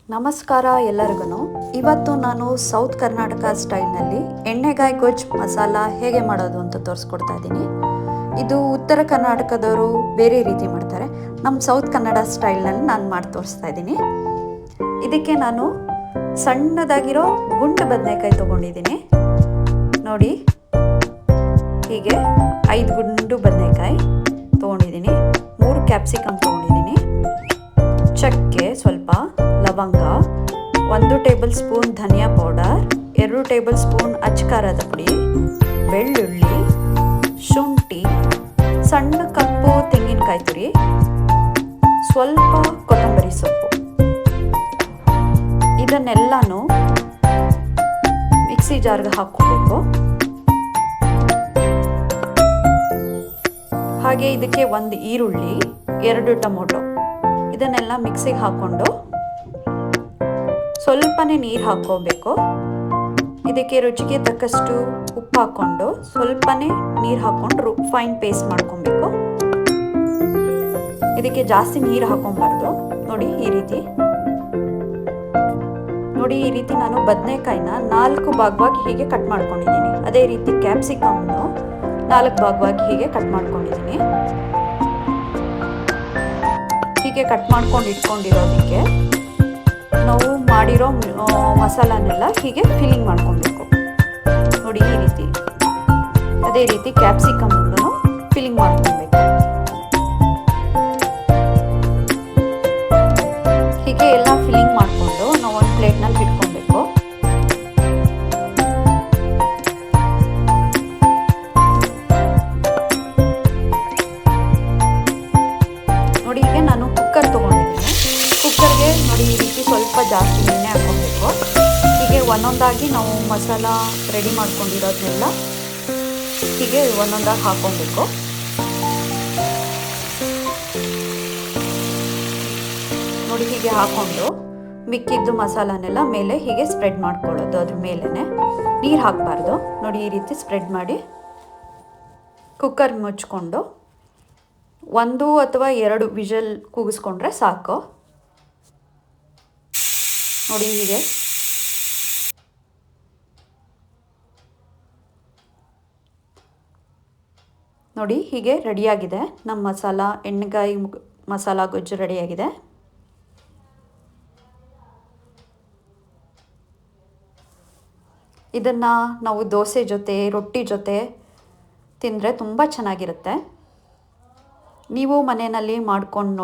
ನಮಸ್ಕಾರ ಎಲ್ಲರಿಗೂ. ಇವತ್ತು ನಾನು ಸೌತ್ ಕರ್ನಾಟಕ ಸ್ಟೈಲ್ನಲ್ಲಿ ಎಣ್ಣೆಗಾಯಿ ಗೊಜ್ಜು ಮಸಾಲ ಹೇಗೆ ಮಾಡೋದು ಅಂತ ತೋರಿಸ್ಕೊಡ್ತಾ ಇದ್ದೀನಿ. ಇದು ಉತ್ತರ ಕರ್ನಾಟಕದವರು ಬೇರೆ ರೀತಿ ಮಾಡ್ತಾರೆ. ನಮ್ಮ ಸೌತ್ ಕನ್ನಡ ಸ್ಟೈಲ್ನಲ್ಲಿ ನಾನು ಮಾಡಿ ತೋರಿಸ್ತಾ ಇದ್ದೀನಿ. ಇದಕ್ಕೆ ನಾನು ಸಣ್ಣದಾಗಿರೋ ಗುಂಡು ಬದನೆಕಾಯಿ ತೊಗೊಂಡಿದ್ದೀನಿ. ನೋಡಿ, ಹೀಗೆ 5 ಗುಂಡು ಬದನೆಕಾಯಿ ತೊಗೊಂಡಿದ್ದೀನಿ. 3 ಕ್ಯಾಪ್ಸಿಕಮ್ ತೊಗೊಂಡಿದ್ದೀನಿ. ಚಕ್ಕೆ ಸ್ವಲ್ಪ, ಲವಂಗ, 1 ಟೇಬಲ್ ಸ್ಪೂನ್ ಧನಿಯಾ ಪೌಡರ್, 2 ಟೇಬಲ್ ಸ್ಪೂನ್ ಅಚ್ಕಾರದ ಪುಡಿ, ಬೆಳ್ಳುಳ್ಳಿ, ಶುಂಠಿ, ಸಣ್ಣ ಕಪ್ಪು ತೆಂಗಿನಕಾಯಿ ತುರಿ, ಸ್ವಲ್ಪ ಕೊತ್ತಂಬರಿ ಸೊಪ್ಪು. ಇದನ್ನೆಲ್ಲನೂ ಮಿಕ್ಸಿ ಜಾರ್ಗೆ ಹಾಕ್ಕೋಬೇಕು. ಹಾಗೆ ಇದಕ್ಕೆ 1 ಈರುಳ್ಳಿ, 2 ಟೊಮೊಟೊ, ಇದನ್ನೆಲ್ಲ ಮಿಕ್ಸಿಗೆ ಹಾಕ್ಕೊಂಡು ಸ್ವಲ್ಪನೇ ನೀರು ಹಾಕ್ಕೋಬೇಕು. ಇದಕ್ಕೆ ರುಚಿಗೆ ತಕ್ಕಷ್ಟು ಉಪ್ಪು ಹಾಕ್ಕೊಂಡು ಸ್ವಲ್ಪನೇ ನೀರು ಹಾಕ್ಕೊಂಡು ಫೈನ್ ಪೇಸ್ಟ್ ಮಾಡ್ಕೊಬೇಕು. ಇದಕ್ಕೆ ಜಾಸ್ತಿ ನೀರು ಹಾಕ್ಕೊಬಾರ್ದು. ನೋಡಿ ಈ ರೀತಿ ನಾನು ಬದನೆಕಾಯಿನ 4 ಭಾಗವಾಗಿ ಹೀಗೆ ಕಟ್ ಮಾಡ್ಕೊಂಡಿದ್ದೀನಿ. ಅದೇ ರೀತಿ ಕ್ಯಾಪ್ಸಿಕಮ್ನು 4 ಭಾಗವಾಗಿ ಹೀಗೆ ಕಟ್ ಮಾಡ್ಕೊಂಡಿದ್ದೀನಿ. ಹೀಗೆ ಕಟ್ ಮಾಡ್ಕೊಂಡು ಇಟ್ಕೊಂಡಿರೋದಕ್ಕೆ ನಾವು ಮಾಡಿರೋ ಮಸಾಲನೆಲ್ಲ ಹೀಗೆ ಫಿಲ್ಲಿಂಗ್ ಮಾಡ್ಕೊಬೇಕು. ನೋಡಿ ಈ ರೀತಿ. ಅದೇ ರೀತಿ ಕ್ಯಾಪ್ಸಿಕಮ್ನು ಫಿಲ್ಲಿಂಗ್ ಮಾಡ್ಕೊಬೇಕು. ಹೀಗೆ ಎಲ್ಲ ಫಿಲ್ಲಿಂಗ್ ಮಾಡಿಕೊಂಡು ನಾವು ಒಂದು ಪ್ಲೇಟ್ನಲ್ಲಿ ಇಟ್ಕೊಬೇಕು. ನೋಡಿ, ಈಗ ನಾನು ಕುಕ್ಕರ್ ತೊಗೊಂಡಿದ್ದೀನಿ. ಕುಕ್ಕರ್ಗೆ ನೋಡಿ ಈ ರೀತಿ ಸ್ವಲ್ಪ ಜಾಸ್ತಿ ಎಣ್ಣೆ ಹಾಕ್ಕೊಬೇಕು. ಹೀಗೆ ಒಂದೊಂದಾಗಿ ನಾವು ಮಸಾಲ ರೆಡಿ ಮಾಡ್ಕೊಂಡಿರೋದನ್ನೆಲ್ಲ ಹೀಗೆ ಒಂದೊಂದಾಗಿ ಹಾಕ್ಕೊಬೇಕು. ನೋಡಿ, ಹೀಗೆ ಹಾಕ್ಕೊಂಡು ಮಿಕ್ಕಿದ್ದು ಮಸಾಲನೆಲ್ಲ ಮೇಲೆ ಹೀಗೆ ಸ್ಪ್ರೆಡ್ ಮಾಡ್ಕೊಳ್ಳೋದು. ಅದ್ರ ಮೇಲೇ ನೀರು ಹಾಕಬಾರ್ದು. ನೋಡಿ ಈ ರೀತಿ ಸ್ಪ್ರೆಡ್ ಮಾಡಿ ಕುಕ್ಕರ್ ಮುಚ್ಕೊಂಡು 1 ಅಥವಾ 2 ವಿಷಲ್ ಕೂಗಿಸ್ಕೊಂಡ್ರೆ ಸಾಕು. ನೋಡಿ ಹೀಗೆ. ನೋಡಿ ಹೀಗೆ ರೆಡಿಯಾಗಿದೆ ನಮ್ಮ ಮಸಾಲ. ಎಣ್ಣೆಗಾಯಿ ಮಸಾಲ ಗೊಜ್ಜು ರೆಡಿಯಾಗಿದೆ. ಇದನ್ನು ನಾವು ದೋಸೆ ಜೊತೆ, ರೊಟ್ಟಿ ಜೊತೆ ತಿಂದರೆ ತುಂಬ ಚೆನ್ನಾಗಿರುತ್ತೆ. ನೀವು ಮನೆಯಲ್ಲಿ ಮಾಡ್ಕೊಂಡು